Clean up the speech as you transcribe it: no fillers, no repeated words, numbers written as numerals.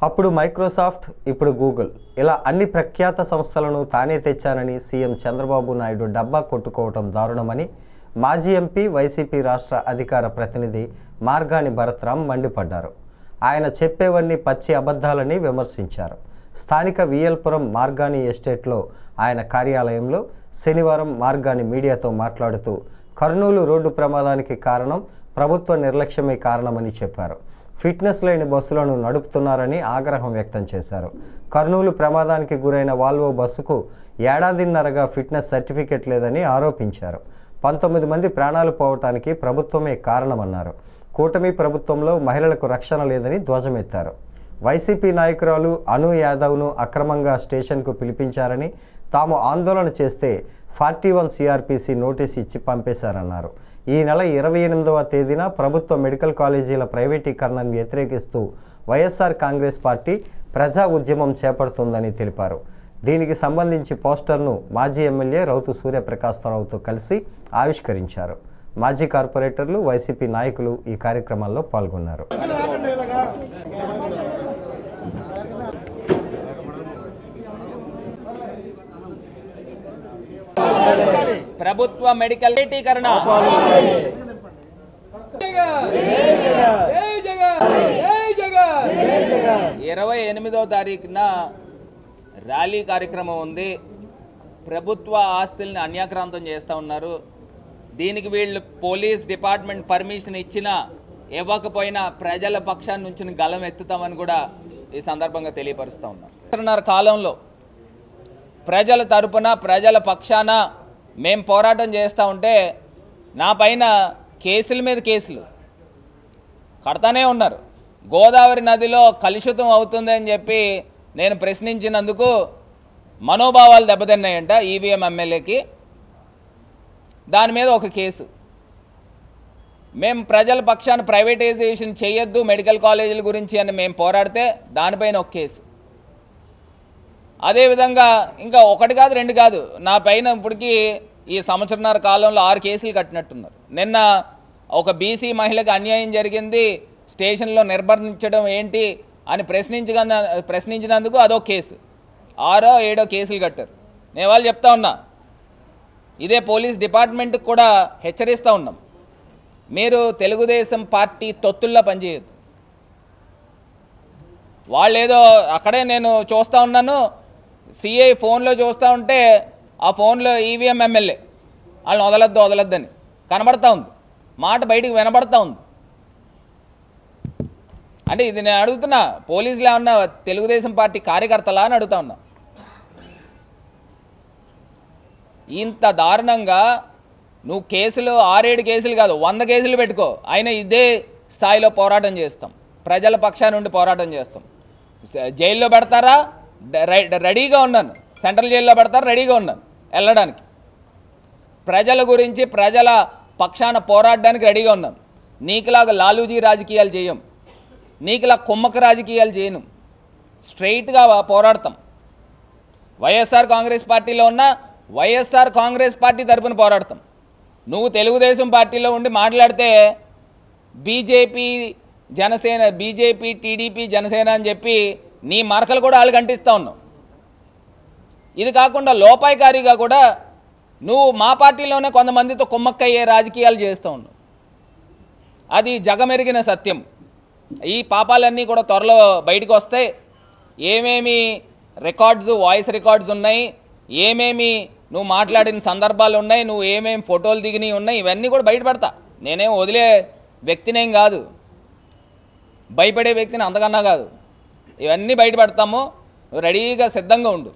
అప్పుడు మైక్రోసాఫ్ట్, ఇప్పుడు గూగుల్, ఇలా అన్ని ప్రఖ్యాత సంస్థలను తానే తెచ్చానని సీఎం చంద్రబాబు నాయుడు డబ్బా కొట్టుకోవటం దారుణమని మాజీ ఎంపీ, వైసీపీ రాష్ట్ర అధికార ప్రతినిధి మార్గాని భరత్రాం మండిపడ్డారు. ఆయన చెప్పేవన్నీ పచ్చి అబద్ధాలని విమర్శించారు. స్థానిక విఎల్పురం మార్గాని ఎస్టేట్లో ఆయన కార్యాలయంలో శనివారం మార్గాని మీడియాతో మాట్లాడుతూ కర్నూలు రోడ్డు ప్రమాదానికి కారణం ప్రభుత్వ నిర్లక్ష్యమే కారణమని చెప్పారు. ఫిట్నెస్ లేని బస్సులను నడుపుతున్నారని ఆగ్రహం వ్యక్తం చేశారు. కర్నూలు ప్రమాదానికి గురైన వాల్వో బస్సుకు ఏడాదిన్నరగా ఫిట్నెస్ సర్టిఫికెట్ లేదని ఆరోపించారు. 19 మంది ప్రాణాలు పోవటానికి ప్రభుత్వమే కారణమన్నారు. కూటమి ప్రభుత్వంలో మహిళలకు రక్షణ లేదని ధ్వజమెత్తారు. వైసీపీ నాయకురాలు అను యాదవ్ను అక్రమంగా స్టేషన్కు పిలిపించారని, తాము ఆందోళన చేస్తే 41 సిఆర్పిసి నోటీస్ ఇచ్చి పంపేశారన్నారు. ఈ నెల 28వ తేదీన ప్రభుత్వ మెడికల్ కాలేజీల ప్రైవేటీకరణను వ్యతిరేకిస్తూ వైఎస్ఆర్ కాంగ్రెస్ పార్టీ ప్రజా ఉద్యమం చేపడుతుందని తెలిపారు. దీనికి సంబంధించి పోస్టర్ను మాజీ ఎమ్మెల్యే రౌతు సూర్యప్రకాశ్రావుతో కలిసి ఆవిష్కరించారు. మాజీ కార్పొరేటర్లు, వైసీపీ నాయకులు ఈ కార్యక్రమాల్లో పాల్గొన్నారు. ప్రభుత్వ మెడికల్ ప్రైవేటీకరణ 28వ తారీఖున ర్యాలీ కార్యక్రమం ఉంది. ప్రభుత్వ ఆస్తుల్ని అన్యాక్రాంతం చేస్తూ ఉన్నారు. దీనికి వీళ్ళు పోలీస్ డిపార్ట్మెంట్ పర్మిషన్ ఇచ్చినా ఇవ్వకపోయినా ప్రజల పక్షాన్ని నుంచి గలం ఎత్తుతామని కూడా ఈ సందర్భంగా తెలియపరుస్తూ ఉన్నారు. కాలంలో ప్రజల తరపున, ప్రజల పక్షాన మేము పోరాటం చేస్తూ ఉంటే నా పైన కేసుల మీద కేసులు కడతానే ఉన్నారు. గోదావరి నదిలో కలుషితం అవుతుందని చెప్పి నేను ప్రశ్నించినందుకు మనోభావాలు దెబ్బతిన్నాయంట ఈవీఎం ఎమ్మెల్యేకి. దాని మీద ఒక కేసు. మేము ప్రజల పక్షాన ప్రైవేటైజేషన్ చేయొద్దు మెడికల్ కాలేజీల గురించి అని మేము పోరాడితే దానిపైన ఒక కేసు. అదేవిధంగా ఇంకా ఒకటి కాదు, రెండు కాదు, నా పైన ఇప్పటికీ ఈ సంవత్సరన్నర కాలంలో 6 కేసులు కట్టినట్టున్నారు. నిన్న ఒక బీసీ మహిళకు అన్యాయం జరిగింది, స్టేషన్లో నిర్బంధించడం ఏంటి అని ప్రశ్నించినందుకు అదో కేసు. 6 or 7 కేసులు కట్టారు. నేను వాళ్ళు చెప్తా ఉన్నా, ఇదే పోలీస్ డిపార్ట్మెంట్కి కూడా హెచ్చరిస్తూ ఉన్నాం, మీరు తెలుగుదేశం పార్టీ తొత్తుల్లా పనిచేయద్దు. వాళ్ళు ఏదో అక్కడే నేను చూస్తూ ఉన్నాను, సిఐ ఫోన్లో చూస్తూ ఉంటే ఆ ఫోన్లో ఈవీఎం ఎమ్మెల్యే వాళ్ళని వదలొద్దని కనబడతా ఉంది, మాట బయటికి వినబడతా ఉంది. అంటే ఇది నేను అడుగుతున్నా, పోలీసులు ఏమన్నా తెలుగుదేశం పార్టీ కార్యకర్తలా అని అడుగుతా ఉన్నా. ఇంత దారుణంగా నువ్వు కేసులు 6-7 కేసులు కాదు 100 కేసులు పెట్టుకో, అయినా ఇదే స్థాయిలో పోరాటం చేస్తాం, ప్రజల పక్షా నుండి పోరాటం చేస్తాం. జైల్లో పెడతారా, రెడీగా ఉన్నాను. సెంట్రల్ జైల్లో పెడతారా, రెడీగా ఉన్నాను వెళ్ళడానికి. ప్రజల గురించి, ప్రజల పక్షాన పోరాడడానికి రెడీగా ఉన్నాను. నీకులాగా లాలూజీ రాజకీయాలు చేయం, నీకులా కుమ్మక రాజకీయాలు చేయను, స్ట్రైట్గా పోరాడతాం. వైఎస్ఆర్ కాంగ్రెస్ పార్టీలో ఉన్న వైఎస్ఆర్ కాంగ్రెస్ పార్టీ తరపున పోరాడతాం. నువ్వు తెలుగుదేశం పార్టీలో ఉండి మాట్లాడితే BJP Janasena, BJP TDP Janasena అని చెప్పి నీ మరకలు కూడా వాళ్ళు కంటిస్తూ ఉన్నావు. ఇది కాకుండా లోపాయికారిగా కూడా నువ్వు మా పార్టీలోనే కొంతమందితో కుమ్మక్కయ్యే రాజకీయాలు చేస్తూ ఉన్నావు. అది జగమెరిగిన సత్యం. ఈ పాపాలన్నీ కూడా త్వరలో బయటకు వస్తాయి. ఏమేమి రికార్డ్స్, వాయిస్ రికార్డ్స్ ఉన్నాయి, ఏమేమి నువ్వు మాట్లాడిన సందర్భాలు ఉన్నాయి, నువ్వు ఏమేమి ఫోటోలు దిగినవి ఉన్నాయి, ఇవన్నీ కూడా బయటపడతా. నేనేం వదిలే వ్యక్తినేం కాదు, భయపడే వ్యక్తిని అంతకన్నా కాదు. ఇవన్నీ బయటపడతాము, రెడీగా సిద్ధంగా ఉండు.